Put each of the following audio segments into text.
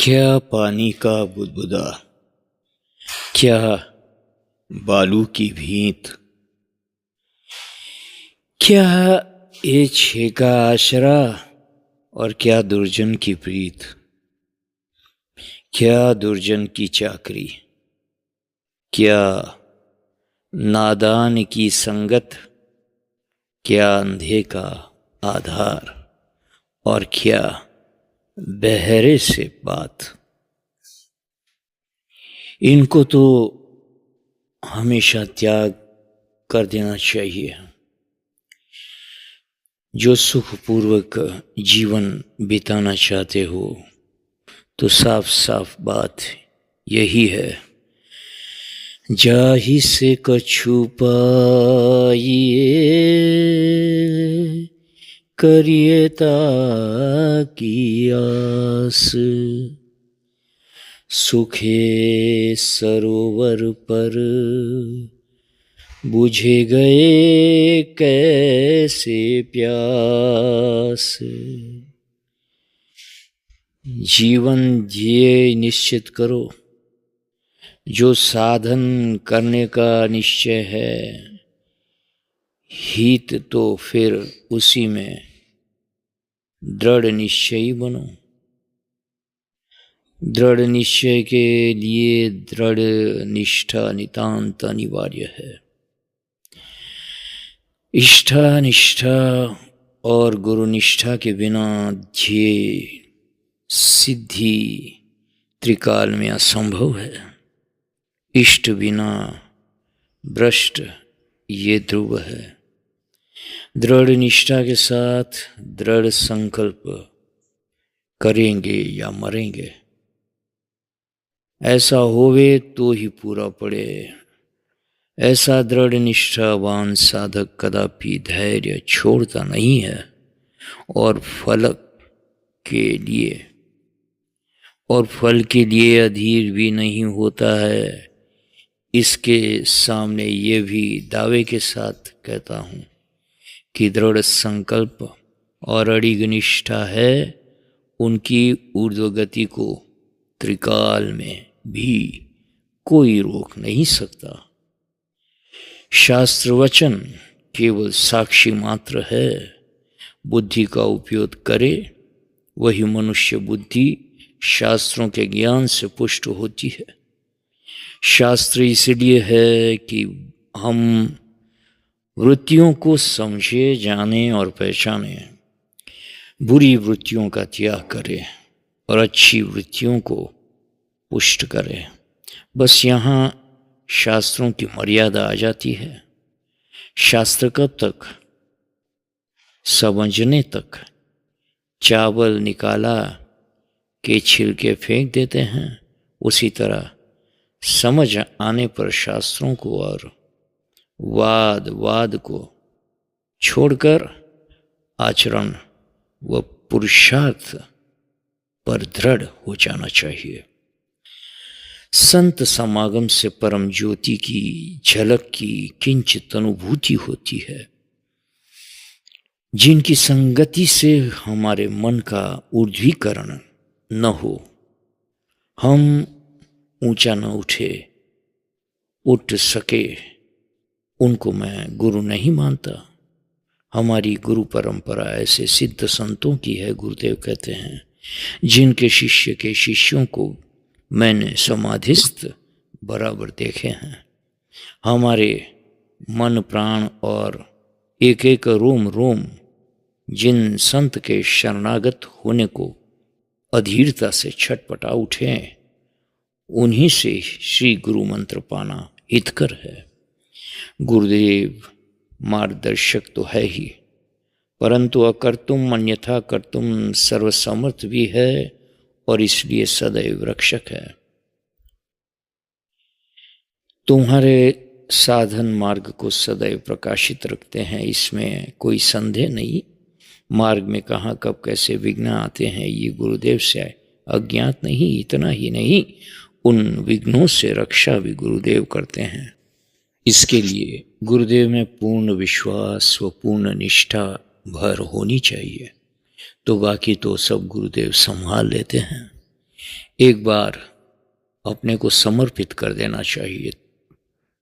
क्या पानी का बुदबुदा, क्या बालू की भींत, क्या ये छेका आशरा और क्या दुर्जन की प्रीत, क्या दुर्जन की चाकरी, क्या नादान की संगत, क्या अंधे का आधार और क्या बहरे से बात। इनको तो हमेशा त्याग कर देना चाहिए। जो सुखपूर्वक जीवन बिताना चाहते हो तो साफ साफ बात यही है, जाहि से कछु पाइए करिए ताकि आस, सुखे सरोवर पर बुझे गए कैसे प्यास। जीवन ध्येय निश्चित करो, जो साधन करने का निश्चय है, हित तो फिर उसी में दृढ़ निश्चयी बनो। दृढ़ निश्चय के लिए दृढ़ निष्ठा नितांत अनिवार्य है। इष्ठा निष्ठा और गुरु निष्ठा के बिना ध्येय सिद्धि त्रिकाल में असंभव है। इष्ट बिना भ्रष्ट ये ध्रुव है। दृढ़ निष्ठा के साथ दृढ़ संकल्प करेंगे या मरेंगे, ऐसा होवे तो ही पूरा पड़े। ऐसा दृढ़ निष्ठावान साधक कदापि धैर्य छोड़ता नहीं है और फल के लिए अधीर भी नहीं होता है। इसके सामने ये भी दावे के साथ कहता हूँ कि दृढ़ संकल्प और अड़िग निष्ठा है, उनकी ऊर्ध्वगति को त्रिकाल में भी कोई रोक नहीं सकता। शास्त्र वचन केवल साक्षी मात्र है। बुद्धि का उपयोग करे वही मनुष्य बुद्धि शास्त्रों के ज्ञान से पुष्ट होती है। शास्त्र इसलिए है कि हम वृत्तियों को समझे, जाने और पहचाने, बुरी वृत्तियों का त्याग करें और अच्छी वृत्तियों को पुष्ट करें। बस यहाँ शास्त्रों की मर्यादा आ जाती है। शास्त्र कब तक? समझने तक। चावल निकाला के छिलके फेंक देते हैं, उसी तरह समझ आने पर शास्त्रों को और वाद को छोड़कर आचरण व पुरुषार्थ पर दृढ़ हो जाना चाहिए। संत समागम से परम ज्योति की झलक की किंचित अनुभूति होती है। जिनकी संगति से हमारे मन का ऊर्ध्वीकरण न हो, हम ऊंचा न उठ सके, उनको मैं गुरु नहीं मानता। हमारी गुरु परंपरा ऐसे सिद्ध संतों की है, गुरुदेव कहते हैं, जिनके शिष्य के शिष्यों को मैंने समाधिस्थ बराबर देखे हैं। हमारे मन प्राण और एक एक रोम रोम जिन संत के शरणागत होने को अधीरता से छटपटा उठे, उन्हीं से श्री गुरु मंत्र पाना हितकर है। गुरुदेव मार्गदर्शक तो है ही, परंतु अकर्तुम अन्यथा कर्तुम सर्वसमर्थ भी है और इसलिए सदैव रक्षक है। तुम्हारे साधन मार्ग को सदैव प्रकाशित रखते हैं, इसमें कोई संदेह नहीं। मार्ग में कहाँ कब कैसे विघ्न आते हैं ये गुरुदेव से अज्ञात नहीं। इतना ही नहीं, उन विघ्नों से रक्षा भी गुरुदेव करते हैं। इसके लिए गुरुदेव में पूर्ण विश्वास व पूर्ण निष्ठा भर होनी चाहिए, तो बाकी तो सब गुरुदेव संभाल लेते हैं। एक बार अपने को समर्पित कर देना चाहिए।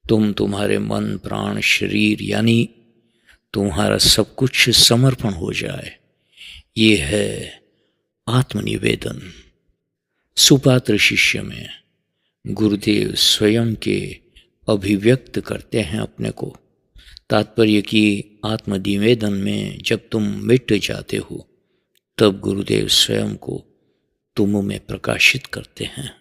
तुम्हारे मन, प्राण, शरीर यानी तुम्हारा सब कुछ समर्पण हो जाए। ये है आत्मनिवेदन। सुपात्र शिष्य में गुरुदेव स्वयं के अभिव्यक्त करते हैं अपने को। तात्पर्य कि आत्मनिवेदन में जब तुम मिट जाते हो तब गुरुदेव स्वयं को तुम में प्रकाशित करते हैं।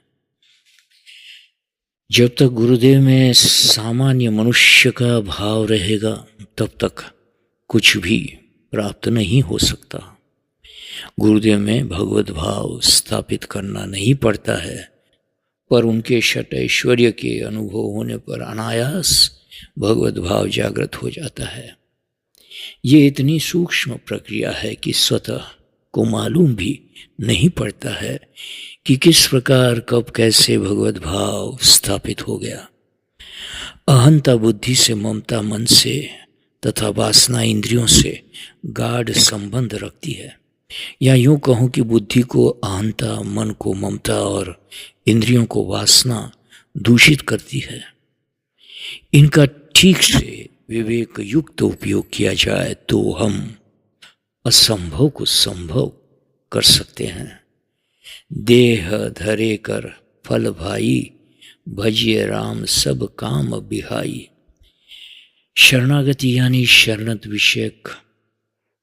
जब तक गुरुदेव में सामान्य मनुष्य का भाव रहेगा तब तक कुछ भी प्राप्त नहीं हो सकता। गुरुदेव में भगवत भाव स्थापित करना नहीं पड़ता है, पर उनके षट ऐश्वर्य के अनुभव होने पर अनायास भगवत भाव जागृत हो जाता है। ये इतनी सूक्ष्म प्रक्रिया है कि स्वतः को मालूम भी नहीं पड़ता है कि किस प्रकार कब कैसे भगवत भाव स्थापित हो गया। अहंता बुद्धि से, ममता मन से तथा वासना इंद्रियों से गाढ़ संबंध रखती है। या यूं कहूँ कि बुद्धि को अहंता, मन को ममता और इंद्रियों को वासना दूषित करती है। इनका ठीक से विवेक युक्त उपयोग किया जाए तो हम असंभव को संभव कर सकते हैं। देह धरे कर फल भाई, भजिए राम सब काम बिहाई। शरणागति यानी शरणत विषयक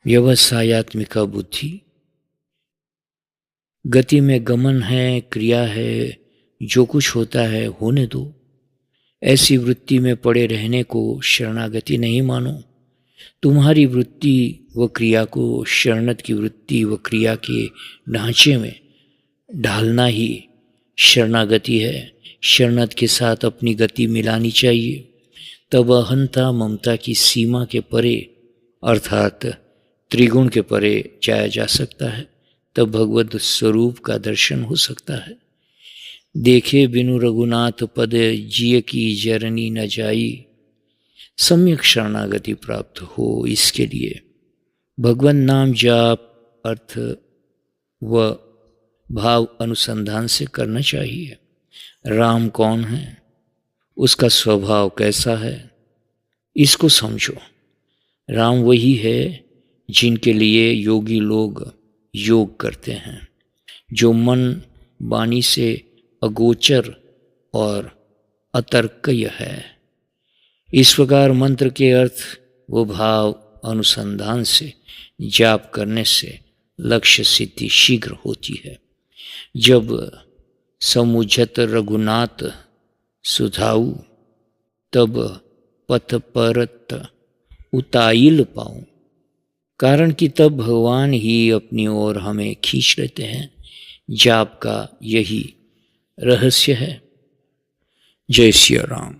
व्यवसायत्मिका बुद्धि। गति में गमन है, क्रिया है, जो कुछ होता है होने दो। ऐसी वृत्ति में पड़े रहने को शरणागति नहीं मानो। तुम्हारी वृत्ति व क्रिया को शरणत की वृत्ति व क्रिया के ढांचे में ढालना ही शरणागति है। शरणत के साथ अपनी गति मिलानी चाहिए, तब अहंता ममता की सीमा के परे अर्थात त्रिगुण के परे जाया जा सकता है। तब भगवत स्वरूप का दर्शन हो सकता है। देखे बिनु रघुनाथ पद, जिय की जरनी न जाई। सम्यक शरणागति प्राप्त हो इसके लिए भगवान नाम जाप अर्थ व भाव अनुसंधान से करना चाहिए। राम कौन है, उसका स्वभाव कैसा है, इसको समझो। राम वही है जिनके लिए योगी लोग योग करते हैं, जो मन वाणी से अगोचर और अतर्कय है। इस प्रकार मंत्र के अर्थ व भाव अनुसंधान से जाप करने से लक्ष्य सिद्धि शीघ्र होती है। जब समुझत रघुनाथ सुधाऊ, तब पथ परत उताइल पाऊं। कारण कि तब भगवान ही अपनी ओर हमें खींच लेते हैं। जाप का यही रहस्य है। जय श्री राम।